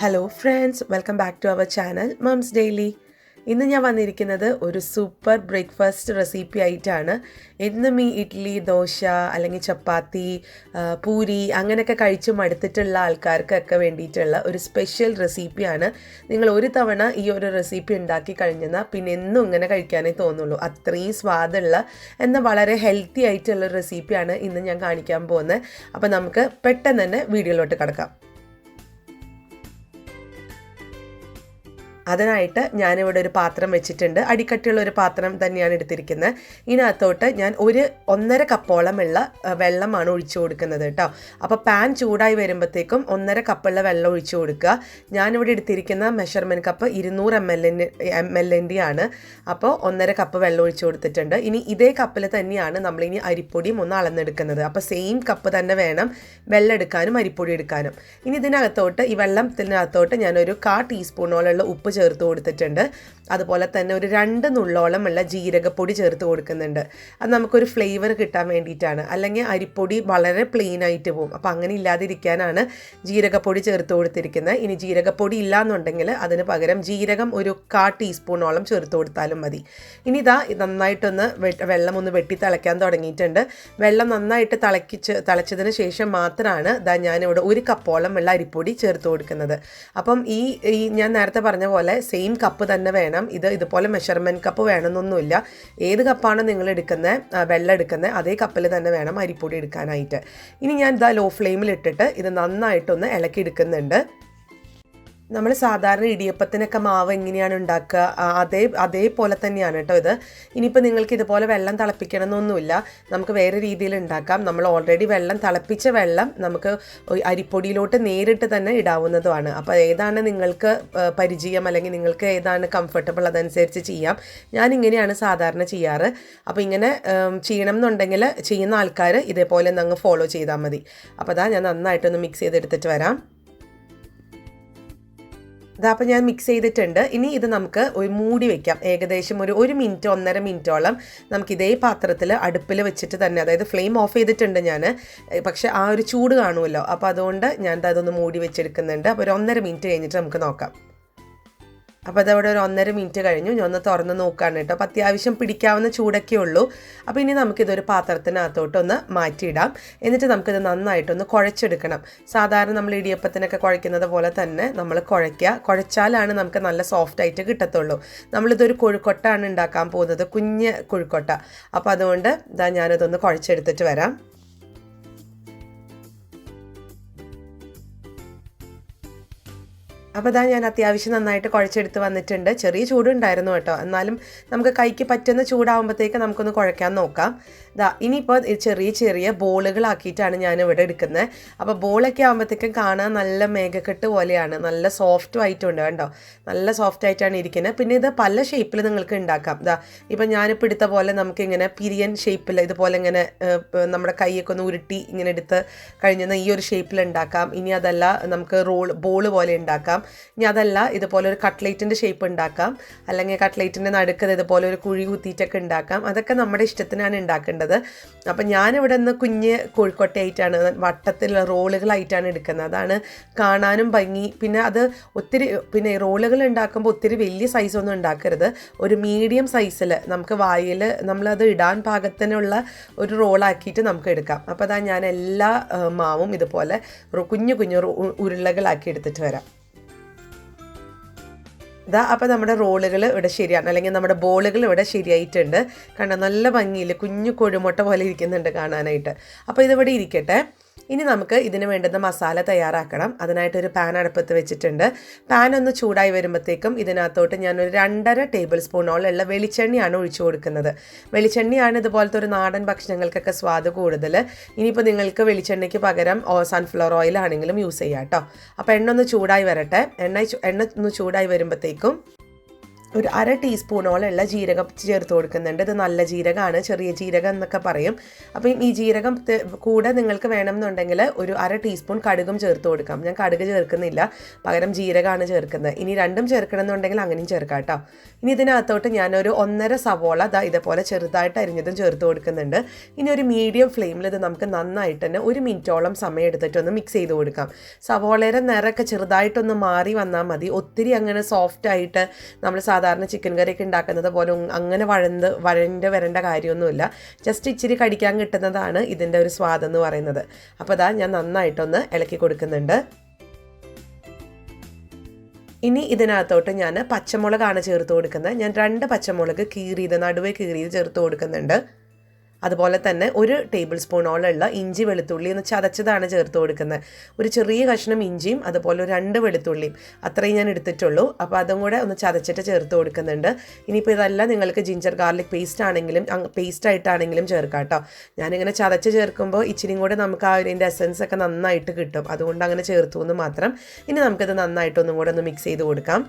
Hello friends, welcome back to our channel Moms Daily. ഇന്ന് ഞാൻ വന്നിരിക്കുന്നത് ഒരു സൂപ്പർ ബ്രേക്ക്ഫാസ്റ്റ് റെസിപ്പി ആയിട്ടാണ്. എന്നും ഈ ഇഡ്ഡലി, ദോശ അല്ലെങ്കിൽ ചപ്പാത്തി, പൂരി അങ്ങനെയൊക്കെ കഴിച്ച് മടുത്തിട്ടുള്ള ആൾക്കാർക്കൊക്കെ വേണ്ടിയിട്ടുള്ള ഒരു സ്പെഷ്യൽ റെസിപ്പിയാണ്. നിങ്ങൾ ഒരു തവണ ഈ ഒരു റെസിപ്പി ഉണ്ടാക്കി കഴിഞ്ഞാൽ പിന്നെ എന്നും ഇങ്ങനെ കഴിക്കാനേ തോന്നുള്ളൂ. അത്രയും സ്വാദുള്ള എന്നാൽ വളരെ ഹെൽത്തി ആയിട്ടുള്ള റെസിപ്പിയാണ് ഇന്ന് ഞാൻ കാണിക്കാൻ പോകുന്നത്. അപ്പോൾ നമുക്ക് പെട്ടെന്ന് തന്നെ വീഡിയോയിലോട്ട് കിടക്കാം. അതിനായിട്ട് ഞാനിവിടെ ഒരു പാത്രം വെച്ചിട്ടുണ്ട്. അടിക്കട്ടിയുള്ള ഒരു പാത്രം തന്നെയാണ് എടുത്തിരിക്കുന്നത്. ഇതിനകത്തോട്ട് ഞാൻ 1.5 കപ്പോളമുള്ള വെള്ളമാണ് ഒഴിച്ചു കൊടുക്കുന്നത് കേട്ടോ. അപ്പോൾ പാൻ ചൂടായി വരുമ്പോഴത്തേക്കും 1.5 കപ്പുള്ള വെള്ളം ഒഴിച്ചു കൊടുക്കുക. ഞാനിവിടെ എടുത്തിരിക്കുന്ന മെഷർമെൻറ്റ് കപ്പ് 200 ml ആണ്. അപ്പോൾ 1.5 കപ്പ് വെള്ളം ഒഴിച്ചു കൊടുത്തിട്ടുണ്ട്. ഇനി ഇതേ കപ്പിൽ തന്നെയാണ് നമ്മളിനി അരിപ്പൊടിയും ഒന്ന് അളന്നെടുക്കുന്നത്. അപ്പോൾ സെയിം കപ്പ് തന്നെ വേണം വെള്ളം എടുക്കാനും അരിപ്പൊടി എടുക്കാനും. ഇനി ഇതിനകത്തോട്ട് ഈ വെള്ളത്തിനകത്തോട്ട് ഞാനൊരു 1/4 ടീസ്പൂണോളം ഉപ്പ് ചേർത്ത് കൊടുത്തിട്ടുണ്ട്. അതുപോലെ തന്നെ ഒരു 2 നുള്ളോളം ഉള്ള ജീരകപ്പൊടി ചേർത്ത് കൊടുക്കുന്നുണ്ട്. അത് നമുക്കൊരു ഫ്ലേവർ കിട്ടാൻ വേണ്ടിയിട്ടാണ്. അല്ലെങ്കിൽ അരിപ്പൊടി വളരെ പ്ലെയിൻ ആയിട്ട് പോകും. അപ്പോൾ അങ്ങനെ ഇല്ലാതിരിക്കാനാണ് ജീരകപ്പൊടി ചേർത്ത് കൊടുത്തിരിക്കുന്നത്. ഇനി ജീരകപ്പൊടി ഇല്ലയെന്നുണ്ടെങ്കിൽ അതിന് പകരം ജീരകം ഒരു 1/4 ടീസ്പൂണോളം ചേർത്ത് കൊടുത്താലും മതി. ഇനി നന്നായിട്ടൊന്ന് വെള്ളം ഒന്ന് വെട്ടി തിളയ്ക്കാൻ തുടങ്ങിയിട്ടുണ്ട്. വെള്ളം നന്നായിട്ട് തിളച്ചതിന് ശേഷം മാത്രമാണ് ഞാനിവിടെ 1 കപ്പോളം ഉള്ള അരിപ്പൊടി ചേർത്ത് കൊടുക്കുന്നത്. അപ്പം ഈ ഞാൻ നേരത്തെ പറഞ്ഞ പോലെ സെയിം കപ്പ് തന്നെ വേണം. ഇതുപോലെ മെഷർമെൻറ്റ് കപ്പ് വേണമെന്നൊന്നുമില്ല. ഏത് കപ്പാണ് നിങ്ങൾ വെള്ളം എടുക്കുന്നത് അതേ കപ്പിൽ തന്നെ വേണം അരിപ്പൊടി എടുക്കാനായിട്ട്. ഇനി ഞാൻ ലോ ഫ്ലെയിമിൽ ഇട്ടിട്ട് ഇത് നന്നായിട്ടൊന്ന് ഇളക്കി എടുക്കുന്നുണ്ട്. നമ്മൾ സാധാരണ ഇടിയപ്പത്തിനൊക്കെ മാവ് എങ്ങനെയാണ് ഉണ്ടാക്കുക അതേപോലെ തന്നെയാണ് കേട്ടോ ഇത്. ഇനിയിപ്പോൾ നിങ്ങൾക്ക് ഇതുപോലെ വെള്ളം തിളപ്പിക്കണമെന്നൊന്നുമില്ല. നമുക്ക് വേറെ രീതിയിൽ ഉണ്ടാക്കാം. നമ്മൾ ഓൾറെഡി തിളപ്പിച്ച വെള്ളം നമുക്ക് അരിപ്പൊടിയിലോട്ട് നേരിട്ട് തന്നെ ഇടാവുന്നതുമാണ്. അപ്പോൾ ഏതാണ് നിങ്ങൾക്ക് പരിചയം അല്ലെങ്കിൽ നിങ്ങൾക്ക് ഏതാണ് കംഫർട്ടബിൾ അതനുസരിച്ച് ചെയ്യാം. ഞാനിങ്ങനെയാണ് സാധാരണ ചെയ്യാറ്. അപ്പോൾ ഇങ്ങനെ ചെയ്യണം എന്നുണ്ടെങ്കിൽ ചെയ്യുന്ന ആൾക്കാർ ഇതേപോലെ അങ്ങ് ഫോളോ ചെയ്താൽ മതി. അപ്പോൾ ഞാൻ നന്നായിട്ടൊന്ന് മിക്സ് ചെയ്തെടുത്തിട്ട് വരാം. അപ്പോൾ ഞാൻ മിക്സ് ചെയ്തിട്ടുണ്ട്. ഇനി ഇത് നമുക്ക് ഒരു മൂടി വയ്ക്കാം. ഏകദേശം ഒരു 1 മിനിറ്റ് 1.5 മിനിറ്റോളം നമുക്ക് ഇതേ പാത്രത്തിൽ അടുപ്പിൽ വെച്ചിട്ട് തന്നെ, അതായത് ഫ്ലെയിം ഓഫ് ചെയ്തിട്ടുണ്ട് ഞാൻ, പക്ഷേ ആ ഒരു ചൂട് കാണുമല്ലോ. അപ്പോൾ അതുകൊണ്ട് ഞാൻ അതൊന്ന് മൂടി വെച്ചെടുക്കുന്നുണ്ട്. അപ്പോൾ ഒരു 1.5 മിനിറ്റ് കഴിഞ്ഞിട്ട് നമുക്ക് നോക്കാം. അപ്പോൾ അതവിടെ ഒരു 1.5 മിനിറ്റ് കഴിഞ്ഞു. ഞാൻ ഒന്ന് തുറന്ന് നോക്കുകയാണ് കേട്ടോ. അപ്പോൾ അത്യാവശ്യം പിടിക്കാവുന്ന ചൂടൊക്കെ ഉള്ളൂ. അപ്പോൾ ഇനി നമുക്കിതൊരു പാത്രത്തിനകത്തോട്ടൊന്ന് മാറ്റിയിടാം. എന്നിട്ട് നമുക്കിത് നന്നായിട്ടൊന്ന് കുഴച്ചെടുക്കണം. സാധാരണ നമ്മൾ ഇടിയപ്പത്തിനൊക്കെ കുഴയ്ക്കുന്നത് പോലെ തന്നെ നമ്മൾ കുഴച്ചാലാണ് നമുക്ക് നല്ല സോഫ്റ്റ് ആയിട്ട് കിട്ടത്തുള്ളൂ. നമ്മളിതൊരു കൊഴുക്കൊട്ടാണ് ഉണ്ടാക്കാൻ പോകുന്നത്, കുഞ്ഞ് കൊഴുക്കൊട്ട. അപ്പോൾ അതുകൊണ്ട് ഞാനതൊന്ന് കുഴച്ചെടുത്തിട്ട് വരാം. അപ്പോൾ ഞാൻ അത്യാവശ്യം നന്നായിട്ട് കുഴച്ചെടുത്ത് വന്നിട്ടുണ്ട്. ചെറിയ ചൂടുണ്ടായിരുന്നു കേട്ടോ. എന്നാലും നമുക്ക് കൈക്ക് പറ്റുന്ന ചൂടാകുമ്പോഴത്തേക്ക് നമുക്കൊന്ന് കുഴയ്ക്കാൻ നോക്കാം. ഇനിയിപ്പോൾ ചെറിയ ചെറിയ ബോളുകളാക്കിയിട്ടാണ് ഞാനിവിടെ എടുക്കുന്നത്. അപ്പോൾ ബോളൊക്കെ ആകുമ്പോഴത്തേക്കും കാണാൻ നല്ല മേഘക്കെട്ട് പോലെയാണ്. നല്ല സോഫ്റ്റും ആയിട്ടുണ്ട് കണ്ടോ. നല്ല സോഫ്റ്റ് ആയിട്ടാണ് ഇരിക്കുന്നത്. പിന്നെ ഇത് പല ഷേപ്പിൽ നിങ്ങൾക്ക് ഉണ്ടാക്കാം. ഇപ്പം ഞാനിപ്പോൾ എടുത്ത പോലെ നമുക്കിങ്ങനെ പിരിയൻ ഷേപ്പിൽ ഇതുപോലെ ഇങ്ങനെ നമ്മുടെ കൈയൊക്കെ ഒന്ന് ഉരുട്ടി ഇങ്ങനെ എടുത്ത് കഴിഞ്ഞാൽ ഈ ഒരു ഷേപ്പിൽ ഉണ്ടാക്കാം. ഇനി അതല്ല നമുക്ക് ബോള് പോലെ ഉണ്ടാക്കാം. ഇനി അതല്ല ഇതുപോലെ ഒരു കട്ട്ലേറ്റിൻ്റെ ഷേപ്പ് ഉണ്ടാക്കാം. അല്ലെങ്കിൽ കട്ട്ലേറ്റിൻ്റെ നടുക്ക് ഇതുപോലെ ഒരു കുഴി കുത്തിയിട്ടൊക്കെ ഉണ്ടാക്കാം. അതൊക്കെ നമ്മുടെ ഇഷ്ടത്തിനാണ് ഉണ്ടാക്കേണ്ടത്. അപ്പം ഞാനിവിടെ നിന്ന് കുഞ്ഞ് കോഴിക്കോട്ടയായിട്ടാണ് വട്ടത്തിലുള്ള റോളുകളായിട്ടാണ് എടുക്കുന്നത്. അതാണ് കാണാനും ഭംഗി. പിന്നെ റോളുകൾ ഉണ്ടാക്കുമ്പോൾ ഒത്തിരി വലിയ സൈസൊന്നും ഉണ്ടാക്കരുത്. ഒരു മീഡിയം സൈസിൽ നമുക്ക് വായിൽ നമ്മളത് ഇടാൻ പാകത്തിനുള്ള ഒരു റോളാക്കിയിട്ട് നമുക്ക് എടുക്കാം. അപ്പോൾ ഞാൻ എല്ലാ മാവും ഇതുപോലെ കുഞ്ഞു കുഞ്ഞു ഉരുളകളാക്കി എടുത്തിട്ട് വരാം. അപ്പോൾ നമ്മുടെ റോളുകൾ ഇവിടെ ശരിയാണ്, അല്ലെങ്കിൽ നമ്മുടെ ബോളുകൾ ഇവിടെ ശരിയായിട്ടുണ്ട്. കാരണം നല്ല ഭംഗിയിൽ കുഞ്ഞു കൊഴുമുട്ട പോലെ ഇരിക്കുന്നുണ്ട് കാണാനായിട്ട്. അപ്പോൾ ഇതിവിടെ ഇരിക്കട്ടെ. ഇനി നമുക്ക് ഇതിന് വേണ്ടുന്ന മസാല തയ്യാറാക്കണം. അതിനായിട്ടൊരു പാൻ അടുപ്പത്ത് വെച്ചിട്ടുണ്ട്. പാൻ ഒന്ന് ചൂടായി വരുമ്പോഴത്തേക്കും ഇതിനകത്തോട്ട് ഞാനൊരു 2.5 ടേബിൾ സ്പൂണോളം വെളിച്ചെണ്ണയാണ് ഒഴിച്ചു കൊടുക്കുന്നത്. വെളിച്ചെണ്ണയാണ് ഇതുപോലത്തെ ഒരു നാടൻ ഭക്ഷണങ്ങൾക്കൊക്കെ സ്വാദ് കൂടുതൽ. ഇനിയിപ്പോൾ നിങ്ങൾക്ക് വെളിച്ചെണ്ണയ്ക്ക് പകരം സൺഫ്ലവർ ഓയിലാണെങ്കിലും യൂസ് ചെയ്യാം കേട്ടോ. അപ്പോൾ എണ്ണ ഒന്ന് ചൂടായി വരട്ടെ. എണ്ണ ഒന്ന് ചൂടായി വരുമ്പോഴത്തേക്കും ഒരു അര ടീസ്പൂണോളമുള്ള ജീരകം ചേർത്ത് കൊടുക്കുന്നുണ്ട്. ഇത് നല്ല ജീരകമാണ്, ചെറിയ ജീരകം എന്നൊക്കെ പറയും. അപ്പം ഈ ജീരകം കൂടെ നിങ്ങൾക്ക് വേണമെന്നുണ്ടെങ്കിൽ ഒരു അര ടീസ്പൂൺ കടുകും ചേർത്ത് കൊടുക്കാം. ഞാൻ കടുക് ചേർക്കുന്നില്ല, പകരം ജീരകമാണ് ചേർക്കുന്നത്. ഇനി രണ്ടും ചേർക്കണമെന്നുണ്ടെങ്കിൽ അങ്ങനെയും ചേർക്കാം കേട്ടോ. ഇനി ഇതിനകത്തോട്ട് ഞാനൊരു 1.5 സവോള ഇതേപോലെ ചെറുതായിട്ട് അരിഞ്ഞതും ചേർത്ത് കൊടുക്കുന്നുണ്ട്. ഇനി ഒരു മീഡിയം ഫ്ലെയിമിൽ ഇത് നമുക്ക് നന്നായിട്ട് തന്നെ 1 മിനിറ്റോളം സമയം എടുത്തിട്ടൊന്ന് മിക്സ് ചെയ്ത് കൊടുക്കാം. സവോളയുടെ നിറമൊക്കെ ചെറുതായിട്ടൊന്ന് മാറി വന്നാൽ മതി. ഒത്തിരി അങ്ങനെ സോഫ്റ്റായിട്ട് നമ്മൾ സാധാരണ ചിക്കൻ കറിയൊക്കെ ഉണ്ടാക്കുന്നത് പോലെ അങ്ങനെ വരേണ്ട കാര്യമൊന്നുമില്ല. ജസ്റ്റ് ഇച്ചിരി കടിക്കാൻ കിട്ടുന്നതാണ് ഇതിൻ്റെ ഒരു സ്വാദെന്ന് പറയുന്നത്. അപ്പോൾ ഞാൻ നന്നായിട്ടൊന്ന് ഇളക്കി കൊടുക്കുന്നുണ്ട്. ഇനി ഇതിനകത്തോട്ട് ഞാൻ പച്ചമുളകാണ് ചേർത്ത് കൊടുക്കുന്നത്. ഞാൻ 2 പച്ചമുളക് നടുവേ കീറിയത് ചേർത്ത് കൊടുക്കുന്നുണ്ട്. അതുപോലെ തന്നെ 1 ടേബിൾ സ്പൂണോളമുള്ള ഇഞ്ചി വെളുത്തുള്ളി ഒന്ന് ചതച്ചതാണ് ചേർത്ത് കൊടുക്കുന്നത്. ഒരു ചെറിയ കഷ്ണം ഇഞ്ചിയും അതുപോലെ 2 വെളുത്തുള്ളിയും അത്രയും ഞാൻ എടുത്തിട്ടുള്ളൂ. അപ്പോൾ അതും കൂടെ ഒന്ന് ചതച്ചിട്ട് ചേർത്ത് കൊടുക്കുന്നുണ്ട്. ഇനിയിപ്പോൾ ഇതെല്ലാം നിങ്ങൾക്ക് ജിഞ്ചർ ഗാർലിക് പേസ്റ്റായിട്ടാണെങ്കിലും ചേർക്കാം കേട്ടോ. ഞാനിങ്ങനെ ചതച്ച് ചേർക്കുമ്പോൾ ഇച്ചിരിയും കൂടെ നമുക്ക് ആ ഇതിൻ്റെ എസൻസ് ഒക്കെ നന്നായിട്ട് കിട്ടും. അതുകൊണ്ട് അങ്ങനെ ചേർത്തു എന്ന് മാത്രം. ഇനി നമുക്കിത് നന്നായിട്ടൊന്നും കൂടെ ഒന്ന് മിക്സ് ചെയ്ത് കൊടുക്കാം.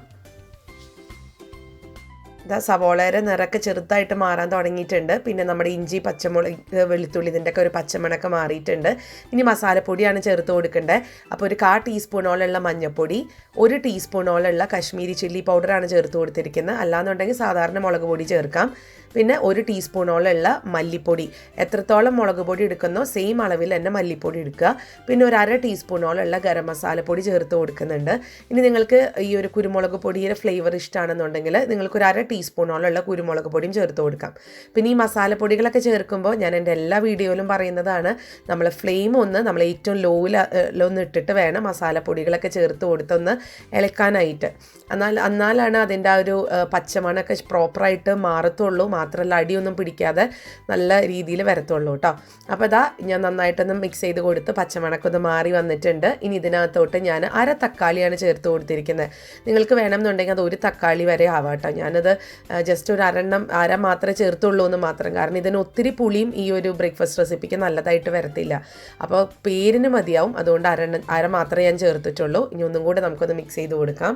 സവോളയുടെ നിറക്കെ ചെറുതായിട്ട് മാറാൻ തുടങ്ങിയിട്ടുണ്ട്. പിന്നെ നമ്മുടെ ഇഞ്ചി പച്ചമുളക് വെളുത്തുള്ളി ഇതിൻ്റെയൊക്കെ ഒരു പച്ചമണൊക്കെ മാറിയിട്ടുണ്ട്. ഇനി മസാലപ്പൊടിയാണ് ചേർത്ത് കൊടുക്കേണ്ടത്. അപ്പോൾ ഒരു 1/4 ടീസ്പൂണോളമുള്ള മഞ്ഞൾപ്പൊടി, 1 ടീസ്പൂണോളമുള്ള കശ്മീരി ചില്ലി പൗഡറാണ് ചേർത്ത് കൊടുത്തിരിക്കുന്നത്. അല്ലാന്നുണ്ടെങ്കിൽ സാധാരണ മുളക് പൊടി ചേർക്കാം. പിന്നെ 1 ടീസ്പൂണോളമുള്ള മല്ലിപ്പൊടി, എത്രത്തോളം മുളക് പൊടി എടുക്കുന്നോ സെയിം അളവിൽ തന്നെ മല്ലിപ്പൊടി എടുക്കുക. പിന്നെ ഒരു 1/2 ടീസ്പൂണോളമുള്ള ഗരം മസാലപ്പൊടി ചേർത്ത് കൊടുക്കുന്നുണ്ട്. ഇനി നിങ്ങൾക്ക് ഈ ഒരു കുരുമുളക് പൊടിയുടെ ഫ്ലേവർ ഇഷ്ടമാണെന്നുണ്ടെങ്കിൽ നിങ്ങൾക്കൊരു 1/2 ടീസ്പൂണോളമുള്ള കുരുമുളക് പൊടിയും ചേർത്ത് കൊടുക്കാം. പിന്നെ ഈ മസാലപ്പൊടികളൊക്കെ ചേർക്കുമ്പോൾ ഞാൻ എൻ്റെ എല്ലാ വീഡിയോയിലും പറയുന്നതാണ്, നമ്മൾ ഫ്ലെയിം നമ്മൾ ഏറ്റവും ലോയിലൊന്ന് ഇട്ടിട്ട് വേണം മസാലപ്പൊടികളൊക്കെ ചേർത്ത് കൊടുത്തൊന്ന് ഇളക്കാനായിട്ട്. എന്നാലാണ് അതിൻ്റെ ആ ഒരു പച്ചമണമൊക്കെ പ്രോപ്പറായിട്ട് മാറത്തുള്ളൂ. മാത്രമല്ല അടിയൊന്നും പിടിക്കാതെ നല്ല രീതിയിൽ വരത്തുള്ളൂ കേട്ടോ. അപ്പോൾ ഞാൻ നന്നായിട്ടൊന്ന് മിക്സ് ചെയ്ത് കൊടുത്ത് പച്ചമണക്കൊന്ന് മാറി വന്നിട്ടുണ്ട്. ഇനി ഇതിനകത്തോട്ട് ഞാൻ 1/2 തക്കാളിയാണ് ചേർത്ത് കൊടുത്തിരിക്കുന്നത്. നിങ്ങൾക്ക് വേണമെന്നുണ്ടെങ്കിൽ അത് 1 തക്കാളി വരെ ആവാം കേട്ടോ. ഞാനത് ജസ്റ്റ് ഒരു അര മാത്രമേ ചേർത്തുള്ളൂ എന്ന് മാത്രം. കാരണം ഇതിന് ഒത്തിരി പുളിയും ഈ ഒരു ബ്രേക്ക്ഫാസ്റ്റ് റെസിപ്പിക്ക് നല്ലതായിട്ട് വരത്തില്ല. അപ്പോൾ പേരിന് മതിയാവും. അതുകൊണ്ട് അര മാത്രമേ ഞാൻ ചേർത്തിട്ടുള്ളൂ. ഇനി ഒന്നും കൂടെ നമുക്കൊന്ന് മിക്സ് ചെയ്ത് കൊടുക്കാം.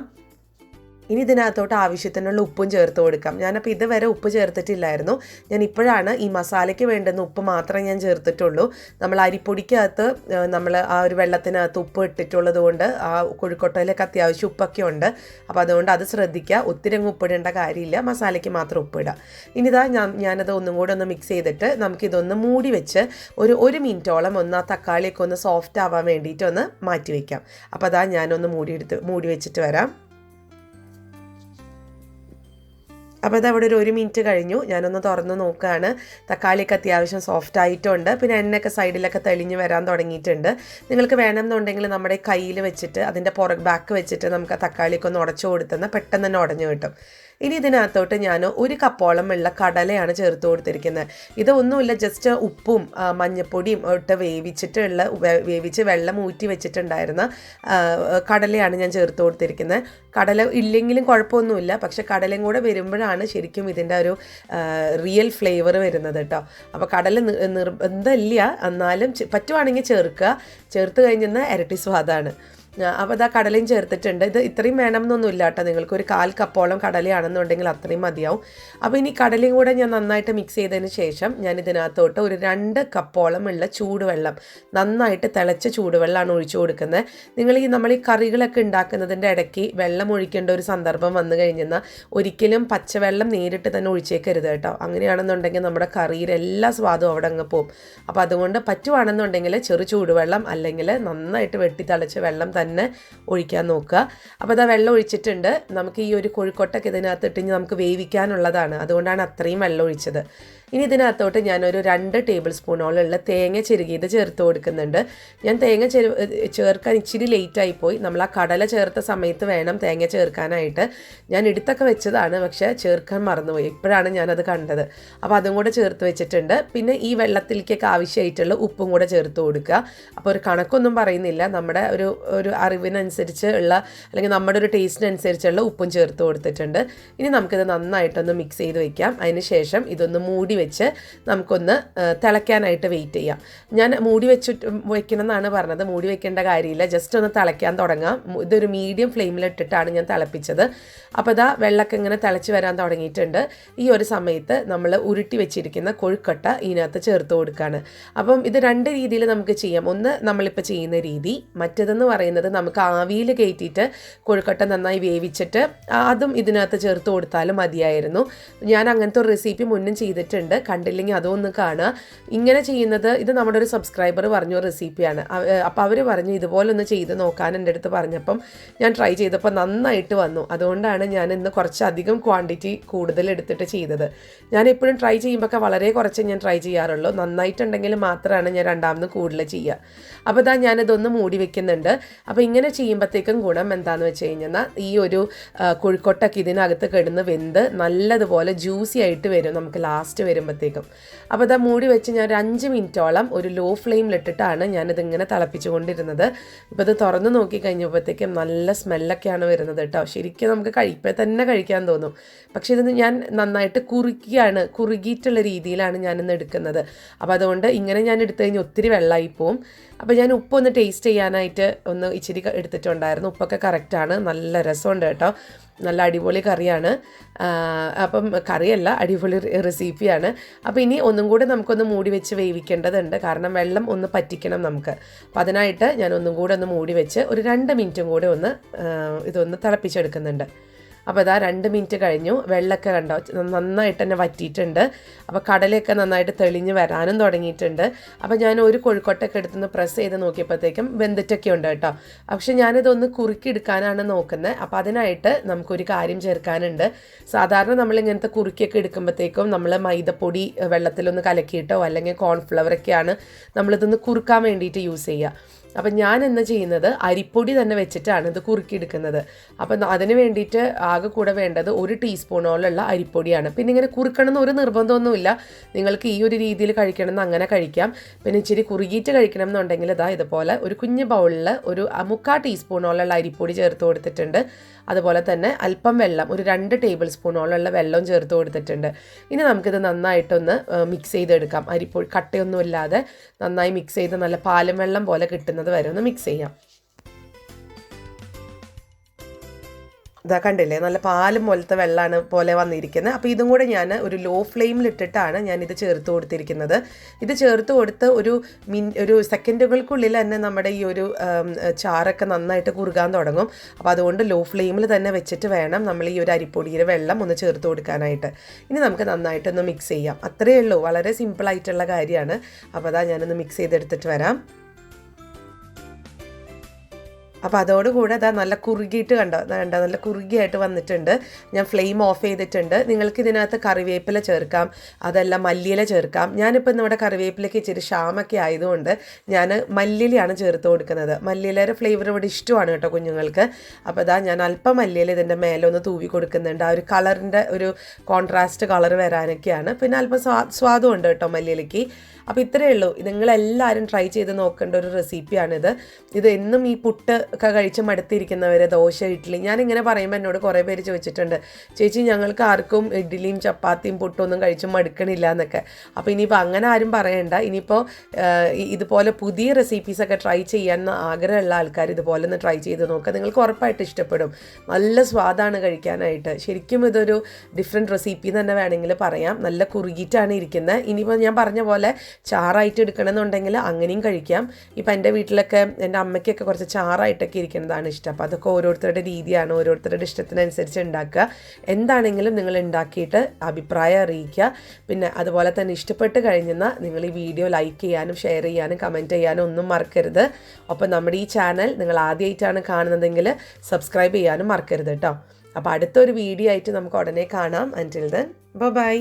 ഇനി ഇതിനകത്തോട്ട് ആവശ്യത്തിനുള്ള ഉപ്പും ചേർത്ത് കൊടുക്കാം. ഞാനപ്പോൾ ഇതുവരെ ഉപ്പ് ചേർത്തിട്ടില്ലായിരുന്നു. ഞാൻ ഇപ്പോഴാണ് ഈ മസാലയ്ക്ക് വേണ്ടുന്ന ഉപ്പ് മാത്രമേ ഞാൻ ചേർത്തിട്ടുള്ളൂ. നമ്മൾ അരിപ്പൊടിക്കകത്ത് നമ്മൾ ആ ഒരു വെള്ളത്തിനകത്ത് ഉപ്പ് ഇട്ടിട്ടുള്ളത് കൊണ്ട് ആ കോഴിക്കോട്ടയിലൊക്കെ അത്യാവശ്യം ഉപ്പൊക്കെ ഉണ്ട്. അപ്പോൾ അതുകൊണ്ട് അത് ശ്രദ്ധിക്കുക. ഒത്തിരി അങ്ങ് ഉപ്പിടേണ്ട കാര്യമില്ല, മസാലയ്ക്ക് മാത്രം ഉപ്പിടുക. ഇനി ഞാനത് ഒന്നും കൂടെ ഒന്ന് മിക്സ് ചെയ്തിട്ട് നമുക്കിതൊന്ന് മൂടി വെച്ച് ഒരു 1 മിനിറ്റോളം ആ തക്കാളിയൊക്കെ ഒന്ന് സോഫ്റ്റ് ആവാൻ വേണ്ടിയിട്ടൊന്ന് മാറ്റി വയ്ക്കാം. അപ്പോൾ ഞാനൊന്ന് മൂടി വെച്ചിട്ട് വരാം. അപ്പോൾ അതവിടെ ഒരു 1 മിനിറ്റ് കഴിഞ്ഞു. ഞാനൊന്ന് തുറന്ന് നോക്കുകയാണ്. തക്കാളിയൊക്കെ അത്യാവശ്യം സോഫ്റ്റ് ആയിട്ടുണ്ട്. പിന്നെ എണ്ണയൊക്കെ സൈഡിലൊക്കെ തെളിഞ്ഞ് വരാൻ തുടങ്ങിയിട്ടുണ്ട്. നിങ്ങൾക്ക് വേണമെന്നുണ്ടെങ്കിൽ നമ്മുടെ കയ്യിൽ വെച്ചിട്ട് അതിൻ്റെ ബാക്ക് വെച്ചിട്ട് നമുക്ക് ആ തക്കാളിയൊക്കെ ഒന്ന് ഉടച്ചു കൊടുത്തെന്നാൽ പെട്ടെന്ന് തന്നെ ഉടഞ്ഞു കിട്ടും. ഇനി ഇതിനകത്തോട്ട് ഞാൻ 1 കപ്പോളം ഉള്ള കടലയാണ് ചേർത്ത് കൊടുത്തിരിക്കുന്നത്. ഇതൊന്നുമില്ല, ജസ്റ്റ് ഉപ്പും മഞ്ഞൾപ്പൊടിയും ഇട്ട് വേവിച്ച് വെള്ളം ഊറ്റി വെച്ചിട്ടുണ്ടായിരുന്ന കടലയാണ് ഞാൻ ചേർത്ത് കൊടുത്തിരിക്കുന്നത്. കടല ഇല്ലെങ്കിലും കുഴപ്പമൊന്നുമില്ല, പക്ഷെ കടലയും കൂടെ വരുമ്പോഴാണ് ശരിക്കും ഇതിൻ്റെ ഒരു റിയൽ ഫ്ലേവർ വരുന്നത് കേട്ടോ. അപ്പോൾ കടല നിർബന്ധമില്ല, എന്നാലും പറ്റുവാണെങ്കിൽ ചേർത്ത് കഴിഞ്ഞാൽ ഇരട്ടി സ്വാദാണ്. അപ്പോൾ കടലയും ചേർത്തിട്ടുണ്ട്. ഇത് ഇത്രയും വേണമെന്നൊന്നുമില്ല കേട്ടോ. നിങ്ങൾക്കൊരു 1/4 കപ്പോളം കടലയാണെന്നുണ്ടെങ്കിൽ അത്രയും മതിയാവും. അപ്പോൾ ഇനി കടലയും കൂടെ ഞാൻ നന്നായിട്ട് മിക്സ് ചെയ്തതിന് ശേഷം ഞാൻ ഇതിനകത്തോട്ട് ഒരു 2 കപ്പോളം ഉള്ള ചൂടുവെള്ളം, നന്നായിട്ട് തിളച്ച ചൂടുവെള്ളമാണ് ഒഴിച്ചു കൊടുക്കുന്നത്. നമ്മൾ ഈ കറികളൊക്കെ ഉണ്ടാക്കുന്നതിൻ്റെ ഇടയ്ക്ക് വെള്ളം ഒഴിക്കേണ്ട ഒരു സന്ദർഭം വന്നു കഴിഞ്ഞാൽ ഒരിക്കലും പച്ചവെള്ളം നേരിട്ട് തന്നെ ഒഴിച്ചേക്കരുത് കേട്ടോ. അങ്ങനെയാണെന്നുണ്ടെങ്കിൽ നമ്മുടെ കറിയുടെ എല്ലാ സ്വാദും അവിടെ അങ്ങ് പോകും. അപ്പോൾ അതുകൊണ്ട് പറ്റുവാണെന്നുണ്ടെങ്കിൽ ചെറു ചൂടുവെള്ളം അല്ലെങ്കിൽ നന്നായിട്ട് വെട്ടി തിളച്ച വെള്ളം തന്നെ ഒഴിക്കാൻ നോക്കുക. അപ്പോൾ വെള്ളം ഒഴിച്ചിട്ടുണ്ട്. നമുക്ക് ഈ ഒരു കോഴിക്കോട്ടൊക്കെ ഇതിനകത്തിട്ട് നമുക്ക് വേവിക്കാനുള്ളതാണ്. അതുകൊണ്ടാണ് അത്രയും വെള്ളം ഒഴിച്ചത്. ഇനി ഇതിനകത്തോട്ട് ഞാനൊരു 2 ടേബിൾ സ്പൂണോളമുള്ള തേങ്ങ ചിരുകിയത് ചേർത്ത് കൊടുക്കുന്നുണ്ട്. ഞാൻ തേങ്ങ ചേർക്കാൻ ഇച്ചിരി ലേറ്റായിപ്പോയി. നമ്മൾ ആ കടല ചേർത്ത സമയത്ത് വേണം തേങ്ങ ചേർക്കാനായിട്ട്. ഞാൻ എടുത്തൊക്കെ വെച്ചതാണ്, പക്ഷേ ചേർക്കാൻ മറന്നുപോയി. ഇപ്പോഴാണ് ഞാനത് കണ്ടത്. അപ്പോൾ അതും കൂടെ ചേർത്ത് വെച്ചിട്ടുണ്ട്. പിന്നെ ഈ വെള്ളത്തിലേക്കൊക്കെ ആവശ്യമായിട്ടുള്ള ഉപ്പും കൂടെ ചേർത്ത് കൊടുക്കുക. അപ്പോൾ ഒരു കണക്കൊന്നും പറയുന്നില്ല, നമ്മുടെ ഒരു അറിവിനനുസരിച്ച് ഉള്ള അല്ലെങ്കിൽ നമ്മുടെ ഒരു ടേസ്റ്റിനനുസരിച്ചുള്ള ഉപ്പും ചേർത്ത് കൊടുത്തിട്ടുണ്ട്. ഇനി നമുക്കിത് നന്നായിട്ടൊന്ന് മിക്സ് ചെയ്ത് വെക്കാം. അതിന് ശേഷം ഇതൊന്ന് മൂടി വെച്ച് നമുക്കൊന്ന് തിളയ്ക്കാനായിട്ട് വെയിറ്റ് ചെയ്യാം. ഞാൻ മൂടി വെക്കണം എന്നാണ് പറഞ്ഞത്. മൂടി വെക്കേണ്ട കാര്യമില്ല, ജസ്റ്റ് ഒന്ന് തിളയ്ക്കാൻ തുടങ്ങാം. ഇതൊരു മീഡിയം ഫ്ലെയിമിലിട്ടിട്ടാണ് ഞാൻ തിളപ്പിച്ചത്. അപ്പോൾ ഇതാ വെള്ളമൊക്കെ ഇങ്ങനെ തിളച്ച് വരാൻ തുടങ്ങിയിട്ടുണ്ട്. ഈ ഒരു സമയത്ത് നമ്മൾ ഉരുട്ടി വെച്ചിരിക്കുന്ന കൊഴുക്കട്ട ഇതിനകത്ത് ചേർത്ത് കൊടുക്കുകയാണ്. അപ്പം ഇത് രണ്ട് രീതിയിൽ നമുക്ക് ചെയ്യാം. ഒന്ന് നമ്മളിപ്പോൾ ചെയ്യുന്ന രീതി, മറ്റേതെന്ന് പറയുന്നത് നമുക്ക് ആവിയിൽ കയറ്റിയിട്ട് കൊഴുക്കട്ട നന്നായി വേവിച്ചിട്ട് അതും ഇതിനകത്ത് ചേർത്ത് കൊടുത്താലും മതിയായിരുന്നു. ഞാൻ അങ്ങനത്തെ ഒരു റെസിപ്പി മുന്നും ചെയ്തിട്ടുണ്ട്, കണ്ടില്ലെങ്കിൽ അതൊന്ന് കാണുക. ഇങ്ങനെ ചെയ്യുന്നത് ഇത് നമ്മുടെ ഒരു സബ്സ്ക്രൈബർ പറഞ്ഞ റെസിപ്പിയാണ്. അപ്പോൾ അവർ പറഞ്ഞു ഇതുപോലെ ഒന്ന് ചെയ്ത് നോക്കാൻ എൻ്റെ അടുത്ത് പറഞ്ഞപ്പം ഞാൻ ട്രൈ ചെയ്തപ്പോൾ നന്നായിട്ട് വന്നു. അതുകൊണ്ടാണ് ഞാൻ ഇന്ന് കുറച്ചധികം ക്വാണ്ടിറ്റി കൂടുതൽ എടുത്തിട്ട് ചെയ്തത്. ഞാൻ എപ്പോഴും ട്രൈ ചെയ്യുമ്പോൾ വളരെ കുറച്ച് ഞാൻ ട്രൈ ചെയ്യാറുള്ളൂ. നന്നായിട്ടുണ്ടെങ്കിൽ മാത്രമാണ് ഞാൻ രണ്ടാമത് കൂടുതൽ ചെയ്യുക. അപ്പോൾ ഇതാ ഞാനിതൊന്ന് മൂടി വെക്കുന്നുണ്ട്. അപ്പോൾ ഇങ്ങനെ ചെയ്യുമ്പോഴത്തേക്കും ഗുണം എന്താണെന്ന് വെച്ച് കഴിഞ്ഞാൽ ഈ ഒരു കൊഴുക്കട്ടൊക്കെ ഇതിനകത്ത് കിടന്ന് വെന്ത് നല്ലതുപോലെ ജ്യൂസി ആയിട്ട് വരും നമുക്ക് ലാസ്റ്റ് വരുമ്പോഴത്തേക്കും. അപ്പോൾ ഇതാ മൂടി വെച്ച് ഞാൻ ഒരു 5 മിനിറ്റോളം ഒരു ലോ ഫ്ലെയിമിലിട്ടിട്ടാണ് ഞാനിതിങ്ങനെ തിളപ്പിച്ചുകൊണ്ടിരുന്നത്. ഇപ്പോൾ ഇത് തുറന്ന് നോക്കി കഴിഞ്ഞപ്പോഴത്തേക്കും നല്ല സ്മെല്ലൊക്കെയാണ് വരുന്നത് കേട്ടോ. ശരിക്കും നമുക്ക് കഴിപ്പോൾ തന്നെ കഴിക്കാൻ തോന്നും. പക്ഷേ ഇത് ഞാൻ നന്നായിട്ട് കുറുകിയിട്ടുള്ള രീതിയിലാണ് ഞാനിന്ന് എടുക്കുന്നത്. അപ്പോൾ അതുകൊണ്ട് ഇങ്ങനെ ഞാൻ എടുത്തു കഴിഞ്ഞാൽ ഒത്തിരി വെള്ളമായി പോവും. അപ്പോൾ ഞാൻ ഉപ്പൊന്ന് ടേസ്റ്റ് ചെയ്യാനായിട്ട് ഒന്ന് ഇച്ചിരി എടുത്തിട്ടുണ്ടായിരുന്നു. ഉപ്പൊക്കെ കറക്റ്റാണ്, നല്ല രസമുണ്ട് കേട്ടോ. നല്ല അടിപൊളി കറിയാണ്. അപ്പം കറിയല്ല, അടിപൊളി റെസിപ്പിയാണ്. അപ്പോൾ ഇനി ഒന്നും കൂടെ നമുക്കൊന്ന് മൂടി വെച്ച് വേവിക്കേണ്ടതുണ്ട്, കാരണം വെള്ളം ഒന്ന് പറ്റിക്കണം നമുക്ക്. അപ്പോൾ അതിനായിട്ട് ഞാൻ ഒന്നും കൂടെ ഒന്ന് മൂടി വെച്ച് ഒരു 2 മിനിറ്റും കൂടെ ഇതൊന്ന് തിളപ്പിച്ചെടുക്കുന്നുണ്ട്. അപ്പോൾ ഇതാ 2 മിനിറ്റ് കഴിഞ്ഞു. വെള്ളമൊക്കെ കണ്ടോ നന്നായിട്ട് തന്നെ വറ്റിയിട്ടുണ്ട്. അപ്പോൾ കടലയൊക്കെ നന്നായിട്ട് തെളിഞ്ഞ് വരാനും തുടങ്ങിയിട്ടുണ്ട്. അപ്പോൾ ഞാൻ ഒരു കൊഴുക്കട്ടയൊക്കെ എടുത്തുനിന്ന് പ്രസ് ചെയ്ത് നോക്കിയപ്പോഴത്തേക്കും വെന്തിട്ടൊക്കെ ഉണ്ട് കേട്ടോ. പക്ഷെ ഞാനിതൊന്ന് കുറുക്കിയെടുക്കാനാണ് നോക്കുന്നത്. അപ്പോൾ അതിനായിട്ട് നമുക്കൊരു കാര്യം ചേർക്കാനുണ്ട്. സാധാരണ നമ്മളിങ്ങനത്തെ കുറുക്കിയൊക്കെ എടുക്കുമ്പോഴത്തേക്കും നമ്മൾ മൈദപ്പൊടി വെള്ളത്തിലൊന്ന് കലക്കിയിട്ടോ അല്ലെങ്കിൽ കോൺഫ്ലവറൊക്കെയാണ് നമ്മളിതൊന്ന് കുറുക്കാൻ വേണ്ടിയിട്ട് യൂസ് ചെയ്യുക. അപ്പം ഞാൻ ഇന്ന് ചെയ്യുന്നത് അരിപ്പൊടി തന്നെ വെച്ചിട്ടാണ് ഇത് കുറുക്കിയെടുക്കുന്നത്. അപ്പം അതിന് വേണ്ടിയിട്ട് ആകെ കൂടെ വേണ്ടത് 1 ടീസ്പൂണോളമുള്ള അരിപ്പൊടിയാണ്. പിന്നെ ഇങ്ങനെ കുറുക്കണമെന്ന് ഒരു നിർബന്ധമൊന്നുമില്ല, നിങ്ങൾക്ക് ഈ ഒരു രീതിയിൽ കഴിക്കണമെന്ന് അങ്ങനെ കഴിക്കാം. പിന്നെ ഇച്ചിരി കുറുകിയിട്ട് കഴിക്കണം എന്നുണ്ടെങ്കിൽ ഇതുപോലെ ഒരു കുഞ്ഞ് ബൗളിൽ ഒരു 3/4 ടീസ്പൂണോളമുള്ള അരിപ്പൊടി ചേർത്ത് കൊടുത്തിട്ടുണ്ട്. അതുപോലെ തന്നെ അല്പം വെള്ളം, ഒരു 2 ടേബിൾ സ്പൂണോളമുള്ള വെള്ളം ചേർത്ത് കൊടുത്തിട്ടുണ്ട്. ഇനി നമുക്കിത് നന്നായിട്ടൊന്ന് മിക്സ് ചെയ്തെടുക്കാം. അരിപ്പൊടി കട്ടയൊന്നും ഇല്ലാതെ നന്നായി മിക്സ് ചെയ്ത് നല്ല പാലും വെള്ളം പോലെ കിട്ടുന്നത് വരെ ഒന്ന് മിക്സ് ചെയ്യാം. ഇതാ കണ്ടില്ലേ, നല്ല പാലും പോലത്തെ വെള്ളമാണ് പോലെ വന്നിരിക്കുന്നത്. അപ്പോൾ ഇതും കൂടെ ഞാൻ ഒരു ലോ ഫ്ലെയിമിലിട്ടിട്ടാണ് ഞാനിത് ചേർത്ത് കൊടുത്തിരിക്കുന്നത്. ഇത് ചേർത്ത് കൊടുത്ത് ഒരു സെക്കൻഡുകൾക്കുള്ളിൽ തന്നെ നമ്മുടെ ഈ ഒരു ചാറൊക്കെ നന്നായിട്ട് കുറുകാൻ തുടങ്ങും. അപ്പോൾ അതുകൊണ്ട് ലോ ഫ്ലെയിമിൽ തന്നെ വെച്ചിട്ട് വേണം നമ്മൾ ഈ ഒരു അരിപ്പൊടിയുടെ വെള്ളം ഒന്ന് ചേർത്ത് കൊടുക്കാനായിട്ട്. ഇനി നമുക്ക് നന്നായിട്ടൊന്ന് മിക്സ് ചെയ്യാം. അത്രയേ ഉള്ളൂ, വളരെ സിമ്പിളായിട്ടുള്ള കാര്യമാണ്. അപ്പോൾ അതാ ഞാനൊന്ന് മിക്സ് ചെയ്തെടുത്തിട്ട് വരാം. അപ്പോൾ അതോടുകൂടെ അതാ നല്ല കുറുകിയിട്ട് കണ്ടോ നല്ല കുറുകിയായിട്ട് വന്നിട്ടുണ്ട്. ഞാൻ ഫ്ലെയിം ഓഫ് ചെയ്തിട്ടുണ്ട്. നിങ്ങൾക്ക് ഇതിനകത്ത് കറിവേപ്പില ചേർക്കാം, അതല്ല മല്ലിയില ചേർക്കാം. ഞാനിപ്പോൾ നമ്മുടെ കറിവേപ്പിലയ്ക്ക് ഇച്ചിരി ക്ഷാമൊക്കെ ആയതുകൊണ്ട് ഞാൻ മല്ലിയിലയാണ് ചേർത്ത് കൊടുക്കുന്നത്. മല്ലിയിലയുടെ ഫ്ലേവർ ഇവിടെ ഇഷ്ടമാണ് കേട്ടോ കുഞ്ഞുങ്ങൾക്ക്. അപ്പോൾ അതാ ഞാൻ അല്പം മല്ലിയില ഇതിൻ്റെ മേലെ ഒന്ന് തൂവി കൊടുക്കുന്നുണ്ട്. ആ ഒരു കളറിൻ്റെ ഒരു കോൺട്രാസ്റ്റ് കളർ വരാനൊക്കെയാണ്. പിന്നെ അല്പം സ്വാദും ഉണ്ട് കേട്ടോ മല്ലിയിലയ്ക്ക്. അപ്പോൾ ഇത്രയേ ഉള്ളൂ. നിങ്ങളെല്ലാവരും ട്രൈ ചെയ്ത് നോക്കേണ്ട ഒരു റെസിപ്പിയാണിത്. ഇത് എന്നും ഈ പുട്ട് ഒക്കെ കഴിച്ച് മടുത്തിരിക്കുന്നവർ, ദോശ, ഇഡ്ഡലി, ഞാനിങ്ങനെ പറയുമ്പോൾ എന്നോട് കുറേ പേര് ചോദിച്ചിട്ടുണ്ട്, ചേച്ചി ഞങ്ങൾക്ക് ആർക്കും ഇഡ്ഡലിയും ചപ്പാത്തിയും പുട്ടൊന്നും കഴിച്ച് മടുക്കണില്ല എന്നൊക്കെ. അപ്പോൾ ഇനിയിപ്പോൾ അങ്ങനെ ആരും പറയണ്ട. ഇനിയിപ്പോൾ ഇതുപോലെ പുതിയ റെസിപ്പീസൊക്കെ ട്രൈ ചെയ്യാൻ ആഗ്രഹമുള്ള ആൾക്കാർ ഇതുപോലെ ഒന്ന് ട്രൈ ചെയ്ത് നോക്കുക. നിങ്ങൾക്ക് ഉറപ്പായിട്ട് ഇഷ്ടപ്പെടും. നല്ല സ്വാദാണ് കഴിക്കാനായിട്ട്. ശരിക്കും ഇതൊരു ഡിഫറെൻറ്റ് റെസിപ്പി തന്നെ വേണമെങ്കിൽ പറയാം. നല്ല കുറുകിയിട്ടാണ് ഇരിക്കുന്നത്. ഇനിയിപ്പോൾ ഞാൻ പറഞ്ഞ പോലെ ചാറായിട്ട് എടുക്കണമെന്നുണ്ടെങ്കിൽ അങ്ങനെയും കഴിക്കാം. ഇപ്പം എൻ്റെ വീട്ടിലൊക്കെ എൻ്റെ അമ്മയ്ക്കൊക്കെ കുറച്ച് ചാറായിട്ടൊക്കെ ഇരിക്കുന്നതാണ് ഇഷ്ടം. അപ്പോൾ അതൊക്കെ ഓരോരുത്തരുടെ രീതിയാണ്, ഓരോരുത്തരുടെ ഇഷ്ടത്തിനനുസരിച്ച് ഉണ്ടാക്കുക. എന്താണെങ്കിലും നിങ്ങൾ ഉണ്ടാക്കിയിട്ട് അഭിപ്രായം അറിയിക്കുക. പിന്നെ അതുപോലെ തന്നെ ഇഷ്ടപ്പെട്ട് കഴിഞ്ഞാൽ നിങ്ങൾ ഈ വീഡിയോ ലൈക്ക് ചെയ്യാനും ഷെയർ ചെയ്യാനും കമൻറ്റ് ചെയ്യാനും ഒന്നും മറക്കരുത്. ഒപ്പം നമ്മുടെ ഈ ചാനൽ നിങ്ങൾ ആദ്യമായിട്ടാണ് കാണുന്നതെങ്കിൽ സബ്സ്ക്രൈബ് ചെയ്യാനും മറക്കരുത് കേട്ടോ. അപ്പോൾ അടുത്തൊരു വീഡിയോ ആയിട്ട് നമുക്ക് ഉടനെ കാണാം. അൻറ്റിൽ ദെൻ ബൈ.